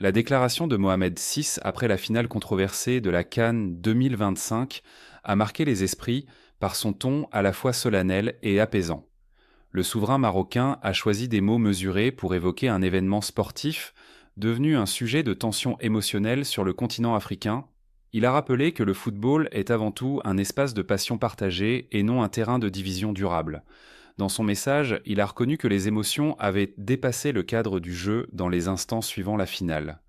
La déclaration de Mohamed VI après la finale controversée de la CAN 2025 a marqué les esprits par son ton à la fois solennel et apaisant. Le souverain marocain a choisi des mots mesurés pour évoquer un événement sportif devenu un sujet de tension émotionnelle sur le continent africain. Il a rappelé que le football est avant tout un espace de passion partagée et non un terrain de division durable. Dans son message, il a reconnu que les émotions avaient dépassé le cadre du jeu dans les instants suivant la finale.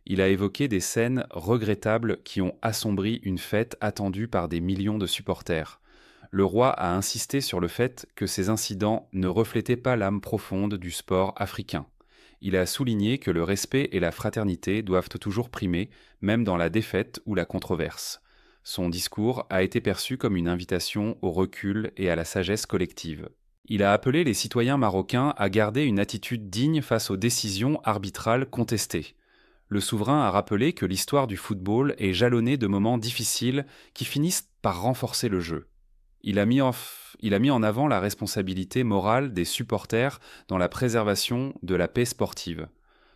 Il a évoqué des scènes regrettables qui ont assombri une fête attendue par des millions de supporters. Le roi a insisté sur le fait que ces incidents ne reflétaient pas l'âme profonde du sport africain. Il a souligné que le respect et la fraternité doivent toujours primer, même dans la défaite ou la controverse. Son discours a été perçu comme une invitation au recul et à la sagesse collective. Il a appelé les citoyens marocains à garder une attitude digne face aux décisions arbitrales contestées. Le souverain a rappelé que l'histoire du football est jalonnée de moments difficiles qui finissent par renforcer le jeu. Il a mis en avant la responsabilité morale des supporters dans la préservation de la paix sportive.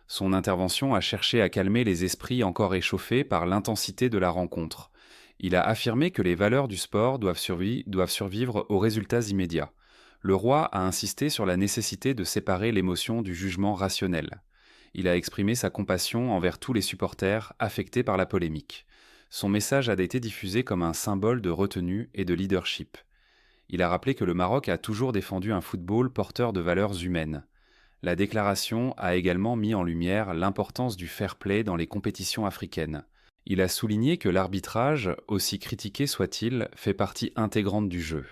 Son intervention a cherché à calmer les esprits encore échauffés par l'intensité de la rencontre. Il a affirmé que les valeurs du sport doivent survivre aux résultats immédiats. Le roi a insisté sur la nécessité de séparer l'émotion du jugement rationnel. Il a exprimé sa compassion envers tous les supporters affectés par la polémique. Son message a été diffusé comme un symbole de retenue et de leadership. Il a rappelé que le Maroc a toujours défendu un football porteur de valeurs humaines. La déclaration a également mis en lumière l'importance du fair play dans les compétitions africaines. Il a souligné que l'arbitrage, aussi critiqué soit-il, fait partie intégrante du jeu.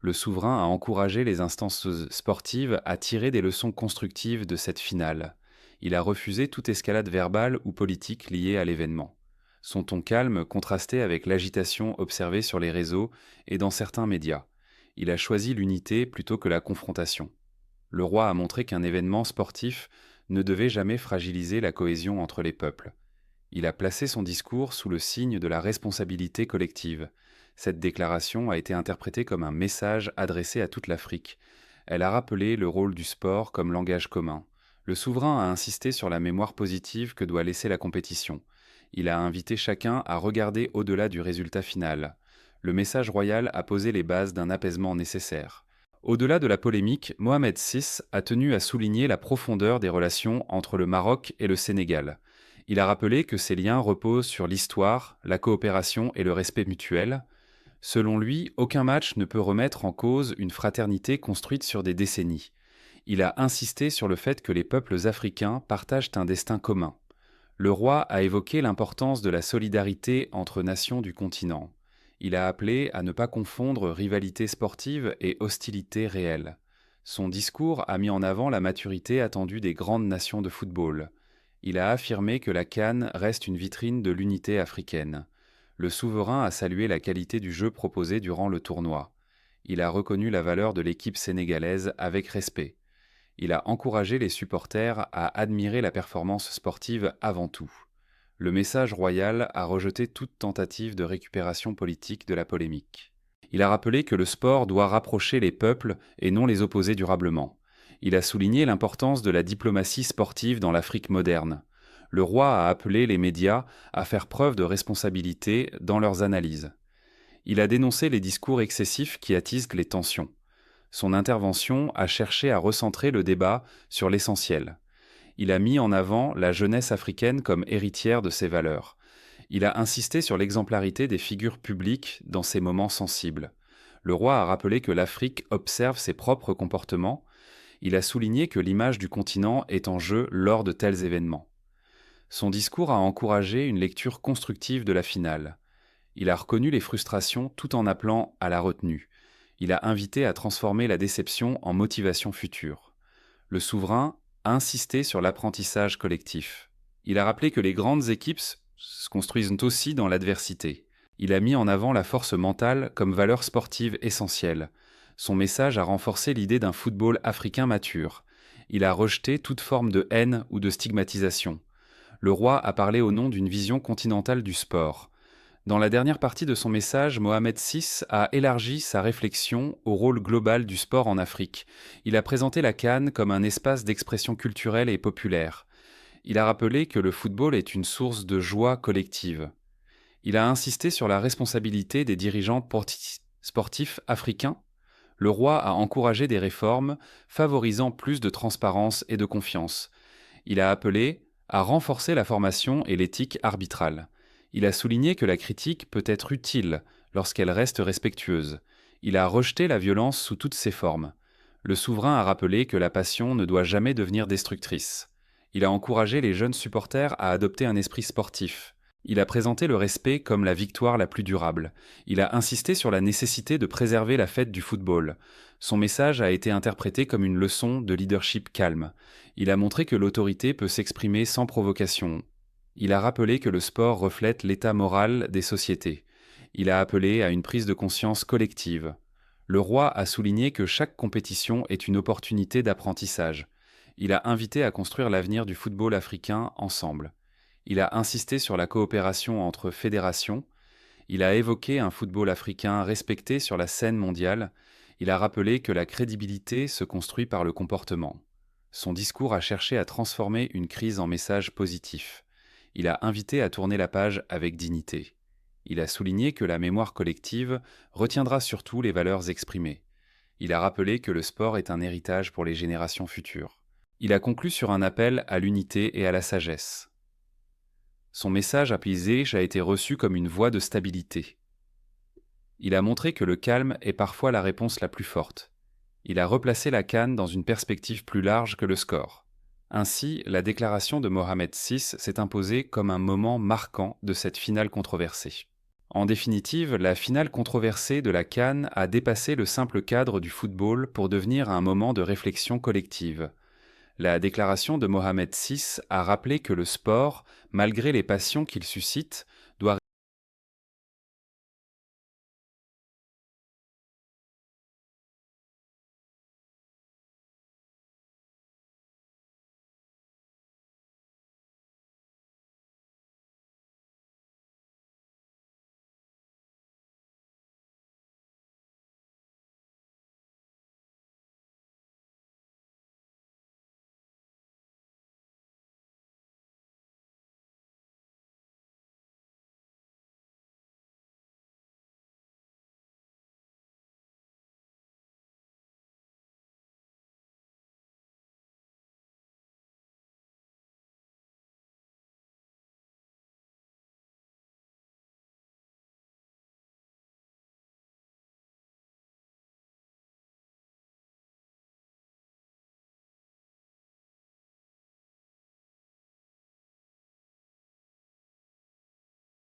Le souverain a encouragé les instances sportives à tirer des leçons constructives de cette finale. Il a refusé toute escalade verbale ou politique liée à l'événement. Son ton calme contrastait avec l'agitation observée sur les réseaux et dans certains médias. Il a choisi l'unité plutôt que la confrontation. Le roi a montré qu'un événement sportif ne devait jamais fragiliser la cohésion entre les peuples. Il a placé son discours sous le signe de la responsabilité collective. Cette déclaration a été interprétée comme un message adressé à toute l'Afrique. Elle a rappelé le rôle du sport comme langage commun. Le souverain a insisté sur la mémoire positive que doit laisser la compétition. Il a invité chacun à regarder au-delà du résultat final. Le message royal a posé les bases d'un apaisement nécessaire. Au-delà de la polémique, Mohamed VI a tenu à souligner la profondeur des relations entre le Maroc et le Sénégal. Il a rappelé que ces liens reposent sur l'histoire, la coopération et le respect mutuel. Selon lui, aucun match ne peut remettre en cause une fraternité construite sur des décennies. Il a insisté sur le fait que les peuples africains partagent un destin commun. Le roi a évoqué l'importance de la solidarité entre nations du continent. Il a appelé à ne pas confondre rivalité sportive et hostilité réelle. Son discours a mis en avant la maturité attendue des grandes nations de football. Il a affirmé que la CAN reste une vitrine de l'unité africaine. Le souverain a salué la qualité du jeu proposé durant le tournoi. Il a reconnu la valeur de l'équipe sénégalaise avec respect. Il a encouragé les supporters à admirer la performance sportive avant tout. Le message royal a rejeté toute tentative de récupération politique de la polémique. Il a rappelé que le sport doit rapprocher les peuples et non les opposer durablement. Il a souligné l'importance de la diplomatie sportive dans l'Afrique moderne. Le roi a appelé les médias à faire preuve de responsabilité dans leurs analyses. Il a dénoncé les discours excessifs qui attisent les tensions. Son intervention a cherché à recentrer le débat sur l'essentiel. Il a mis en avant la jeunesse africaine comme héritière de ses valeurs. Il a insisté sur l'exemplarité des figures publiques dans ces moments sensibles. Le roi a rappelé que l'Afrique observe ses propres comportements. Il a souligné que l'image du continent est en jeu lors de tels événements. Son discours a encouragé une lecture constructive de la finale. Il a reconnu les frustrations tout en appelant à la retenue. Il a invité à transformer la déception en motivation future. Le souverain a insisté sur l'apprentissage collectif. Il a rappelé que les grandes équipes se construisent aussi dans l'adversité. Il a mis en avant la force mentale comme valeur sportive essentielle. Son message a renforcé l'idée d'un football africain mature. Il a rejeté toute forme de haine ou de stigmatisation. Le roi a parlé au nom d'une vision continentale du sport. Dans la dernière partie de son message, Mohamed VI a élargi sa réflexion au rôle global du sport en Afrique. Il a présenté la CAN comme un espace d'expression culturelle et populaire. Il a rappelé que le football est une source de joie collective. Il a insisté sur la responsabilité des dirigeants sportifs africains. Le roi a encouragé des réformes favorisant plus de transparence et de confiance. Il a appelé à renforcer la formation et l'éthique arbitrale. Il a souligné que la critique peut être utile lorsqu'elle reste respectueuse. Il a rejeté la violence sous toutes ses formes. Le souverain a rappelé que la passion ne doit jamais devenir destructrice. Il a encouragé les jeunes supporters à adopter un esprit sportif. Il a présenté le respect comme la victoire la plus durable. Il a insisté sur la nécessité de préserver la fête du football. Son message a été interprété comme une leçon de leadership calme. Il a montré que l'autorité peut s'exprimer sans provocation. Il a rappelé que le sport reflète l'état moral des sociétés. Il a appelé à une prise de conscience collective. Le roi a souligné que chaque compétition est une opportunité d'apprentissage. Il a invité à construire l'avenir du football africain ensemble. Il a insisté sur la coopération entre fédérations. Il a évoqué un football africain respecté sur la scène mondiale. Il a rappelé que la crédibilité se construit par le comportement. Son discours a cherché à transformer une crise en message positif. Il a invité à tourner la page avec dignité. Il a souligné que la mémoire collective retiendra surtout les valeurs exprimées. Il a rappelé que le sport est un héritage pour les générations futures. Il a conclu sur un appel à l'unité et à la sagesse. Son message apaisé a été reçu comme une voie de stabilité. Il a montré que le calme est parfois la réponse la plus forte. Il a replacé la CAN dans une perspective plus large que le score. Ainsi, la déclaration de Mohamed VI s'est imposée comme un moment marquant de cette finale controversée. En définitive, la finale controversée de la CAN a dépassé le simple cadre du football pour devenir un moment de réflexion collective. La déclaration de Mohamed VI a rappelé que le sport, malgré les passions qu'il suscite,